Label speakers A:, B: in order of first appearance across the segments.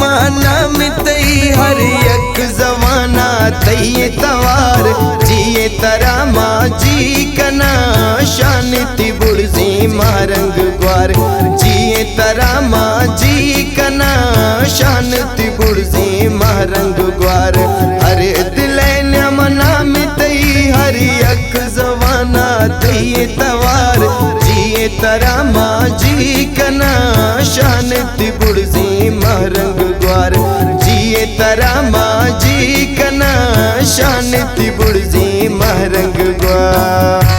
A: जमाना में तई हर एक जमाना तई तवार जिए तरा माजी कना शांति बुर्जी मारंग ग्वार जिए तरा माजी कना शांति बुर्जी मारंग ग्वार अरे दिले मना में तई हर एक जमाना तई तवार जिए तरा माजी कना शांति बुर्जी मारंग ग्वार जिए तरा माजी कना शांति बुर्जी मारंग ग्वार।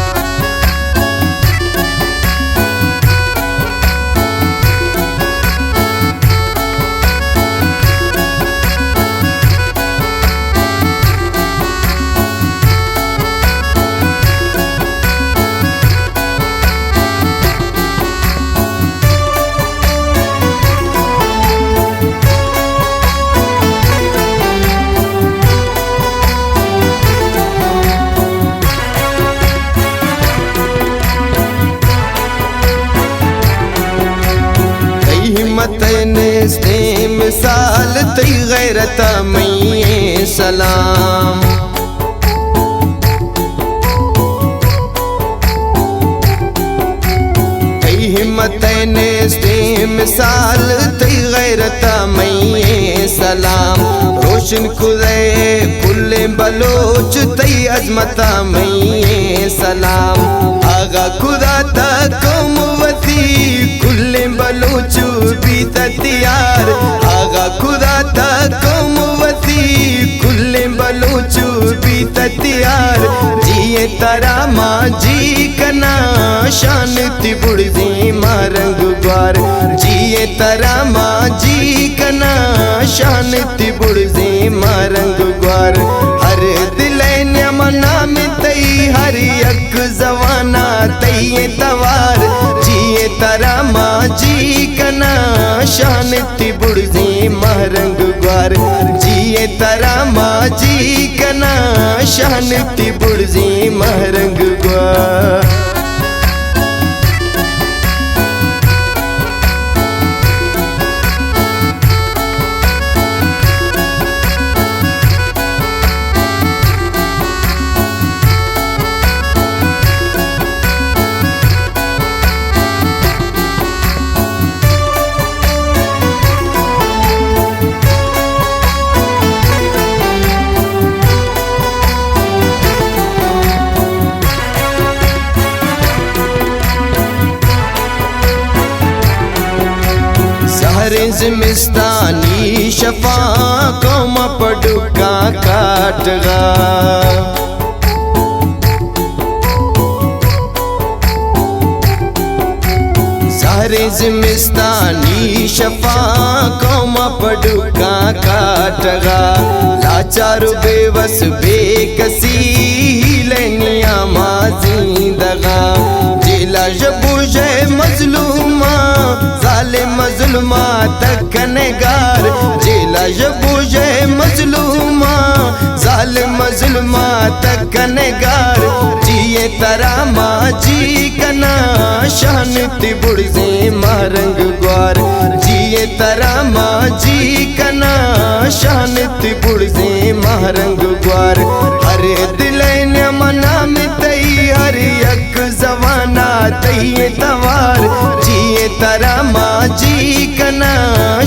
A: हिम्मतने मिसाल तई गैरत में सलाम हिम्मतने मिसाल तई गैरत में सलाम रोशन खुदे कुल्ले बलोच तई अजमत में सलाम आगा खुदा तक कौमवती कुल्ले बलोच भी तैयार आगा खुदा तक कौमवती कुल्ले बलोच भी तैयार जिए तरा माजी कना शांति बुर्जी मारंग ग्वार जिए तरा माजी कना शांति बुर्जी मारंग ग्वार हर दिले मना में तई हर एक जवाना तई तवार जिए तरा माजी कना शांति बुर्जी मारंग ग्वार जिए तरा माजी कना शांति बुर्जी मारंग ग्वार। जिमिस्तानी शफा कौम पडुका काटगा सारे जिमिस्तानी शफा कौम पडुका काटगा लाचार बेवस बेकसी लेनिया माजिंदगा जिला जबुजे मजलूमा साले मजलूमा तकनेगार जिला जबुजे मजलूमा साले मजलूमा तकनेगार जिए तरा माजी कना शांति बुर्जी मारंग ग्वार जिए तरा माजी कना शांति बुर्जी मारंग ग्वार हर दिले मना में तई हर एक जवाना तई तवार जिए तरा माजी कना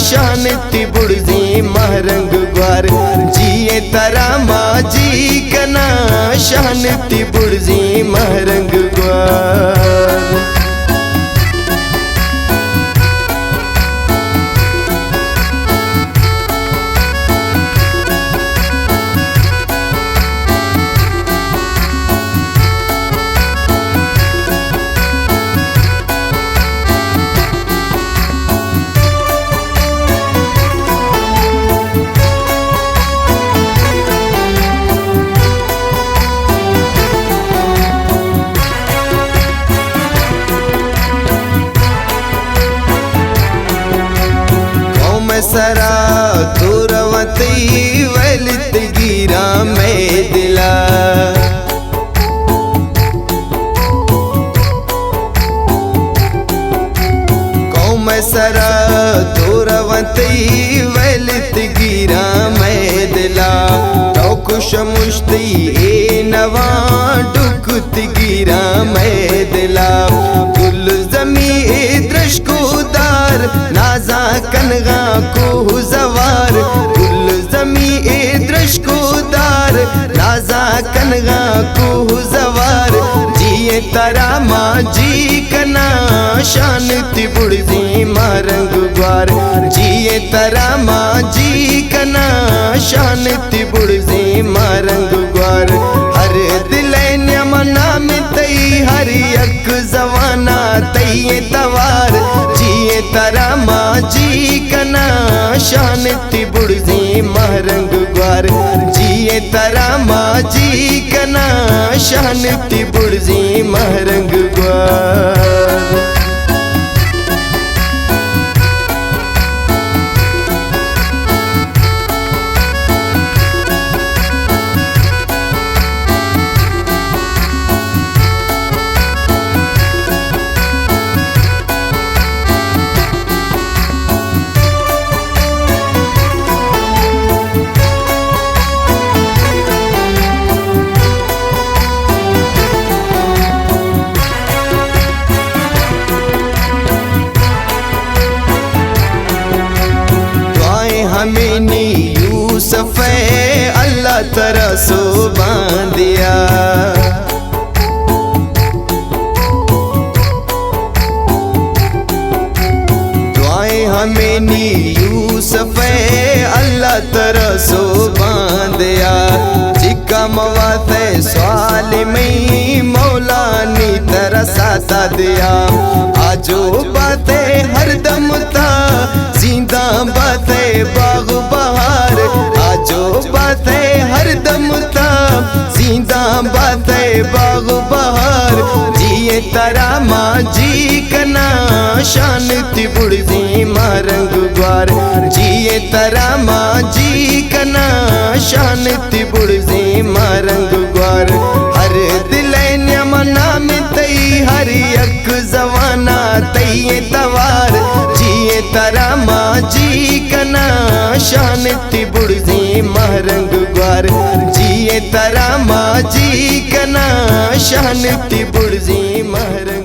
A: शांति बुर्जी मारंग ग्वार जिए तरा माजी कना शांति बुर्जी मारंग ग्वार। सरा तुरवती वलित गिरा में दिला कौम सरा तुरवती वलित लित गिरा मैं दिला तो खुश मुश्ती ए नवा डुकुत गिरा मैं दिला गुल जमी दृश को दार नाजा कनगा को जवार गुल जमी दृश को दार नाजा कनगा को जवार जिए तारा माँ जी कना शान तिबुड़ी मारंग ग्वार जिए तारा माँ जी कना शान तिबुड़ी मारंग ग्वार हर दिल मना में तई हर यक जवाना तई तवार जिए तारा माँ जी कना शान तिबुड़ी मारंग ग्वार जिए तारा माँ जी कना शान तिबुड़ी मारंग ग्वार हमें यूसुफ अल्लाह तरह सो बांधिया दुआएं हमें यूसुफ अल्लाह तरह सो बांधिया जिका मवाते सवाल में मौलानी तरह साता दिया आजो बातें हरदम था जिंदा बातें बाग बहार आजो बातें हरदम था जिंदा बातें बाग बहार जिए तारा माँ जी कना शान तिबुड़ी मारंग ग्वार जिए तारा माँ जी कना शान तिबुड़ी मारंग ग्वार हर दिल मना में तई हर यक जवाना तई तवार जिए तारा माँ जी कना शान तिबुड़ी मारंग ग्वार जिए तारा माँ जी कना शान तिबुड़ी मारंग